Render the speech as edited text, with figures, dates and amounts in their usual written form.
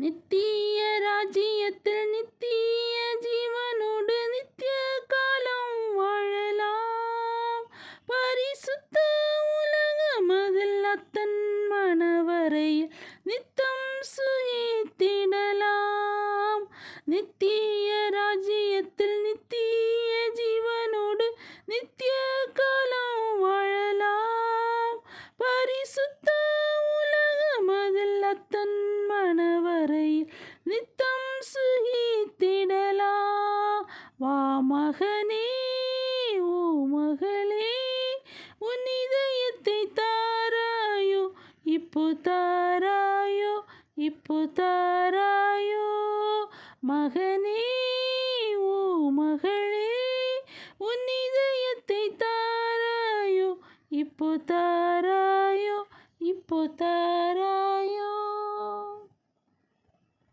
நித்திய ராஜ்யத்தில் நித்திய ஜீவனோடு நித்திய காலம் வாழலாம். பரிசுத்த உலகமதில் அத்தன் மணவரையில் நித்தம் சுகித்திடலாம். நித்திய ராஜ்யத்தில் நித்திய ஜீவனோடு நித்திய காலம் வாழலாம். பரிசுத்த உலகமதில் அத்தன் மணவரையில் நித்தம் சுகித்திடலாம். வா மகனே, ஓ மகளே, உன் இதயத்தை தாராயோ, இப்போ தாராயோ, இப்போ தாராயோ. மகனே, ஓ மகளே, உன் இதயத்தை தாராயோ, இப்போ தாராயோ, இப்போ தாராயோ.